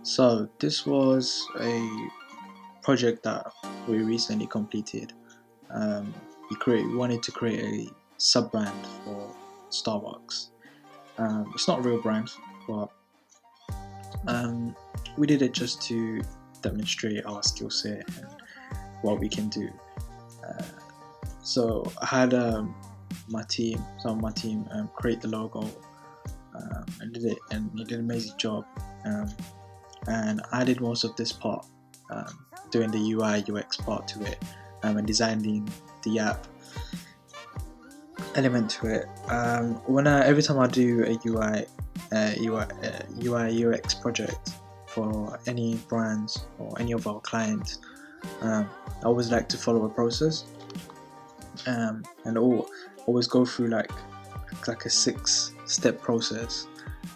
So this was a project that we recently completed. We wanted to create a sub brand for StarBucks. It's not a real brand, but we did it just to demonstrate our skill set and what we can do. So I had some of my team create the logo. I did it, and he did an amazing job. And I did most of this part, doing the UI UX part to it, and designing the app element to it. Every time I do a UI UX project for any brands or any of our clients, I always like to follow a process, and always go through like a 6-step process.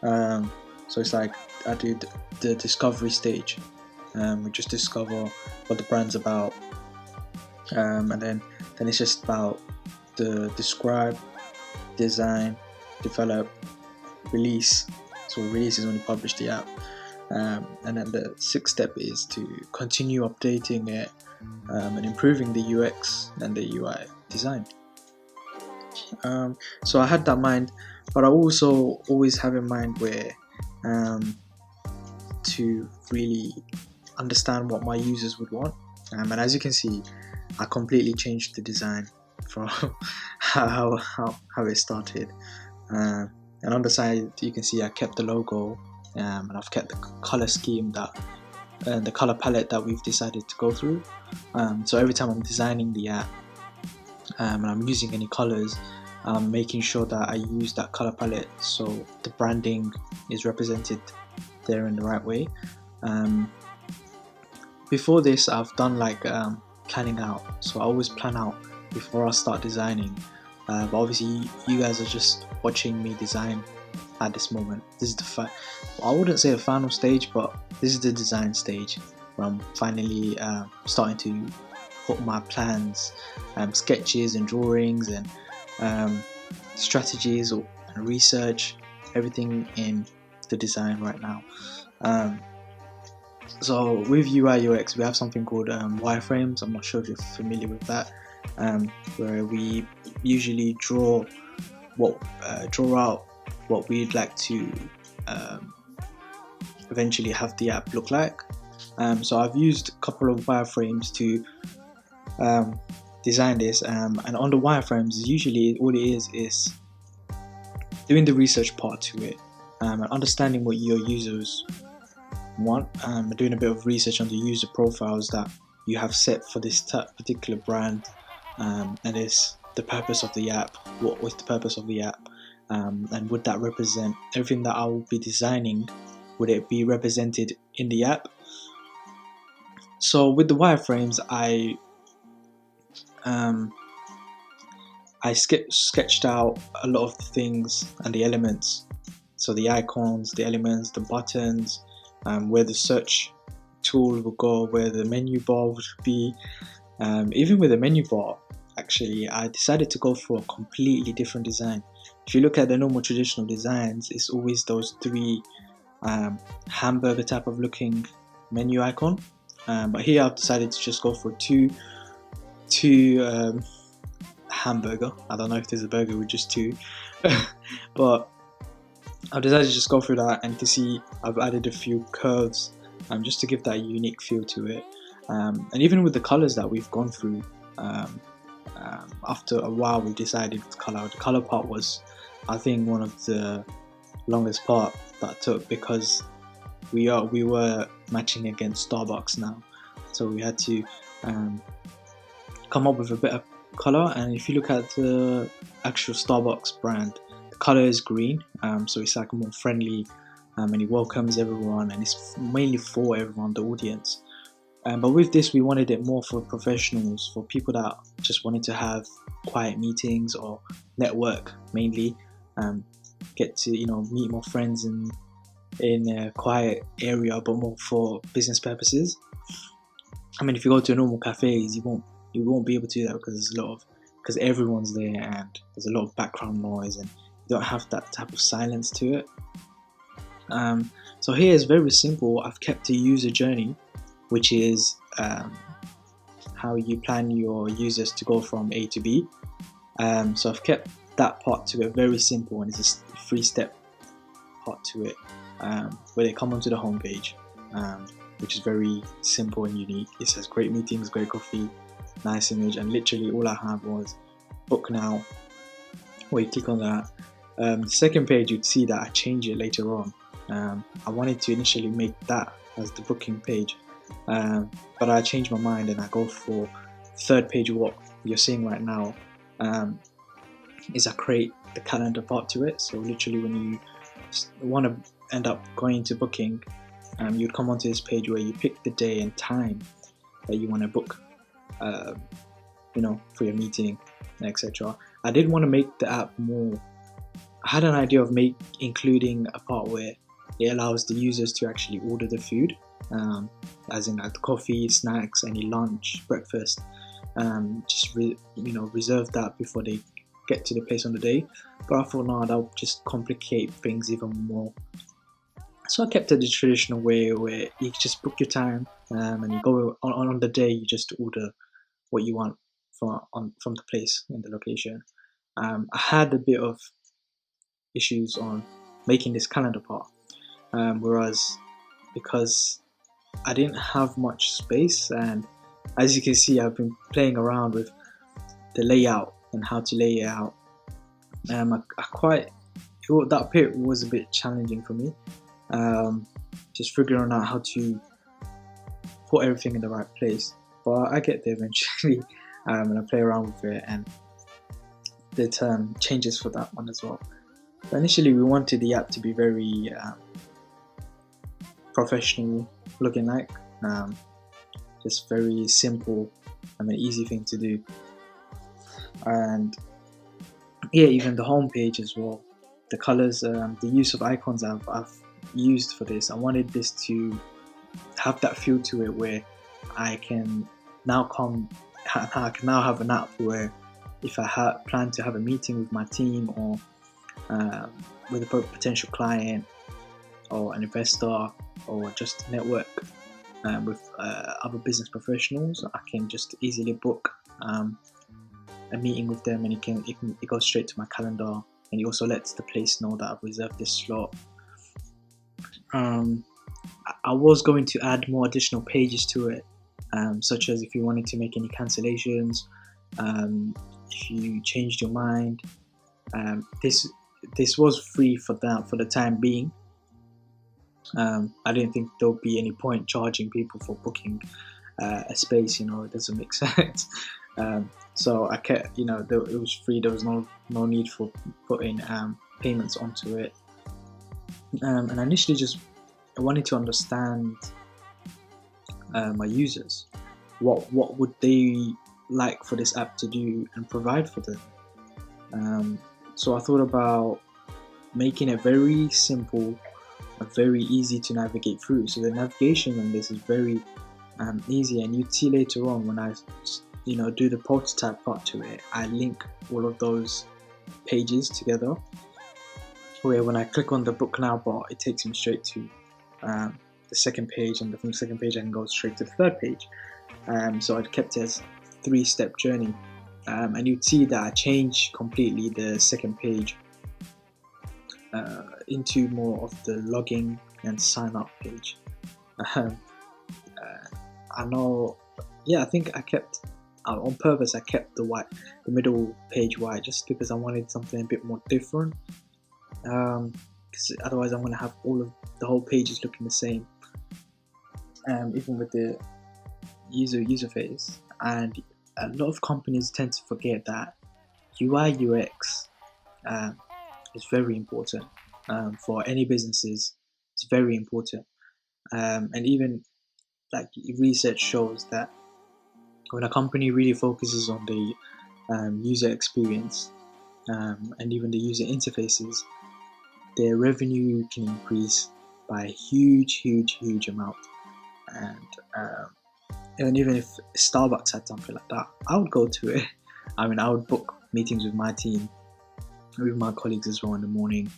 So it's like I do the discovery stage. We just discover what the brand's about, and then it's just about the describe, design, develop, release. So release is when you publish the app, and then the 6th step is to continue updating it and improving the UX and the UI design. So I had that in mind, but I also always have in mind where to really understand what my users would want. And as you can see, I completely changed the design from how it started. And on the side, you can see I kept the logo, and I've kept the color scheme the color palette that we've decided to go through. So every time I'm designing the app, and I'm using any colors, I'm making sure that I use that color palette so the branding is represented there in the right way. Before this, I've done like planning out, so I always plan out before I start designing. But obviously, you guys are just watching me design at this moment. This is I wouldn't say the final stage, but this is the design stage where I'm finally starting to put my plans, sketches and drawings and strategies and research, everything in the design right now. So with UI UX, we have something called Wireframes. I'm not sure if you're familiar with that, where we usually draw out what we'd like to eventually have the app look like. So I've used a couple of wireframes to design this, and on the wireframes, usually all it is doing the research part to it, and understanding what your users want, doing a bit of research on the user profiles that you have set for this particular brand, and is the purpose of the app. What was the purpose of the app, and would that represent everything that I will be designing? Would it be represented in the app? So with the wireframes, I sketched out a lot of the things and the elements. So the icons, the elements, the buttons, where the search tool will go, where the menu bar would be. Even with the menu bar, actually, I decided to go for a completely different design. If you look at the normal traditional designs, it's always those 3 hamburger type of looking menu icon. But here I've decided to just go for two hamburger. I don't know if there's a burger with just 2, but I've decided to just go through that, and to see I've added a few curves just to give that unique feel to it. And even with the colors that we've gone through, after a while we decided the color part was, I think, one of the longest part that I took, because we were matching against StarBucks now, so we had to come up with a better color. And if you look at the actual StarBucks brand, the color is green, so it's like more friendly, and it welcomes everyone, and it's mainly for everyone, the audience. But with this, we wanted it more for professionals, for people that just wanted to have quiet meetings or network mainly, get to meet more friends in a quiet area, but more for business purposes. I mean, if you go to a normal cafes, you won't be able to do that, because everyone's there and there's a lot of background noise, and you don't have that type of silence to it. So here is very simple. I've kept a user journey, which is how you plan your users to go from A to B. So I've kept that part to it very simple, and it's a 3-step part to it, where they come onto the homepage, which is very simple and unique. It says great meetings, great coffee, nice image, and literally all I have was book now. Where you click on that. The second page, you'd see that I change it later on. I wanted to initially make that as the booking page, but I changed my mind and I go for third page. What you're seeing right now is I create the calendar part to it. So literally when you want to end up going into booking, you'd come onto this page where you pick the day and time that you want to book, for your meeting, etc. I did want to make the app more. I had an idea of including a part where it allows the users to actually order the food, as in like the coffee, snacks, any lunch, breakfast. Reserve that before they get to the place on the day. But I thought, no, that would just complicate things even more. So I kept it the traditional way, where you just book your time, and you go on the day. You just order what you want from the place in the location. I had a bit of issues on making this calendar part, whereas because I didn't have much space, and as you can see, I've been playing around with the layout and how to lay it out. That bit was a bit challenging for me, just figuring out how to put everything in the right place. But I get there eventually, and I play around with it, and the changes for that one as well. But initially, we wanted the app to be very professional looking, like just very simple and an easy thing to do. And yeah, even the home page as well, the colors, the use of icons I've used for this. I wanted this to have that feel to it where I can now have an app where if I plan to have a meeting with my team, or with a potential client or an investor, or just network with other business professionals, I can just easily book a meeting with them, and it goes straight to my calendar, and it also lets the place know that I've reserved this slot. I was going to add more additional pages to it, such as if you wanted to make any cancellations, if you changed your mind. This was free for the time being. I didn't think there would be any point charging people for booking a space. It doesn't make sense. So I kept, it was free. There was no need for putting payments onto it. And I initially I wanted to understand my users. What would they like for this app to do and provide for them? So I thought about making it very simple and very easy to navigate through. So the navigation on this is very easy, and you'd see later on when I do the prototype part to it, I link all of those pages together, where when I click on the book now bar, it takes me straight to the second page, and from the second page I can go straight to the third page. So I'd kept it as a 3-step journey, and you'd see that I changed completely the second page into more of the login and sign up page. I think I kept on purpose. I kept the middle page white, just because I wanted something a bit more different. Because otherwise, I'm going to have the whole pages looking the same, even with the user face. And a lot of companies tend to forget that UI UX is very important for any businesses. It's very important, and even like research shows that when a company really focuses on the user experience and even the user interfaces, their revenue can increase by a huge amount. And even if StarBucks had something like that, I would go to it. I would book meetings with my team, with my colleagues as well in the morning,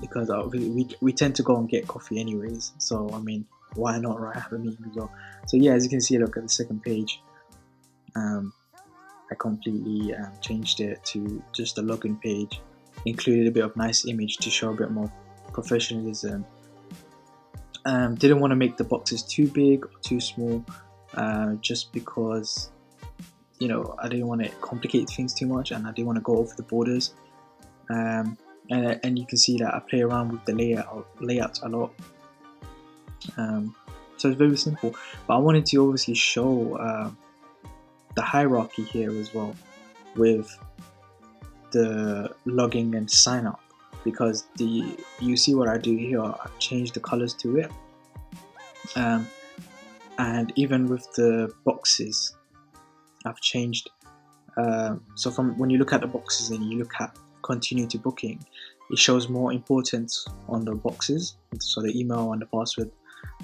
because we tend to go and get coffee anyways. So I mean, why not have a meeting as well? So yeah, as you can see, look at the second page. I completely changed it to just a login page, included a bit of nice image to show a bit more professionalism. Didn't want to make the boxes too big or too small, just because, you know, I didn't want to complicate things too much, and I didn't want to go over the borders. And you can see that I play around with the layout a lot. So it's very simple, but I wanted to obviously show the hierarchy here as well, with the logging and sign up, because you see what I do here, I've changed the colors to it, and even with the boxes I've changed, so from when you look at the boxes and you look at continue to booking, it shows more importance on the boxes, so the email and the password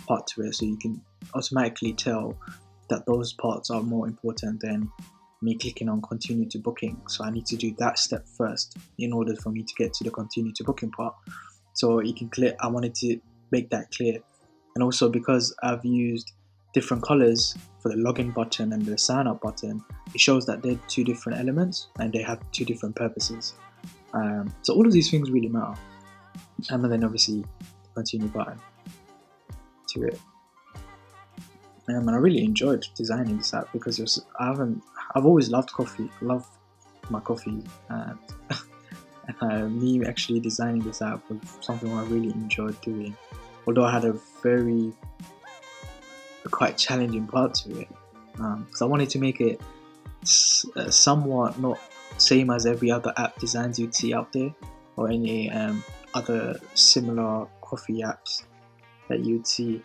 part to it, so you can automatically tell that those parts are more important than me clicking on continue to booking. So I need to do that step first in order for me to get to the continue to booking part. So you can click, I wanted to make that clear. And also because I've used different colors for the login button and the sign up button, it shows that they're two different elements and they have two different purposes. So all of these things really matter. And then obviously the continue button to it. And I really enjoyed designing this app because I've always loved coffee. I love my coffee, and me actually designing this app was something I really enjoyed doing. Although I had a quite challenging part to it, because I wanted to make it somewhat not same as every other app designs you'd see out there, or any other similar coffee apps that you'd see.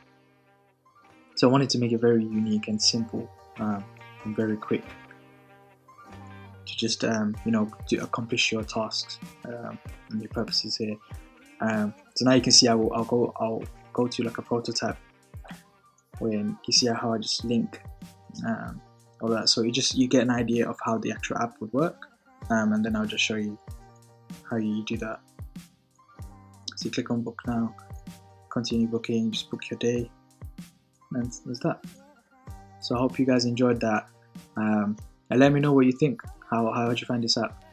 So I wanted to make it very unique and simple, and very quick to just you know, to accomplish your tasks and your purposes here. So now you can see I'll go to like a prototype when you see how I just link all that. So you get an idea of how the actual app would work, and then I'll just show you how you do that. So you click on book now, continue booking, just book your day. And that's that. So I hope you guys enjoyed that, and let me know what you think. How did you find this app?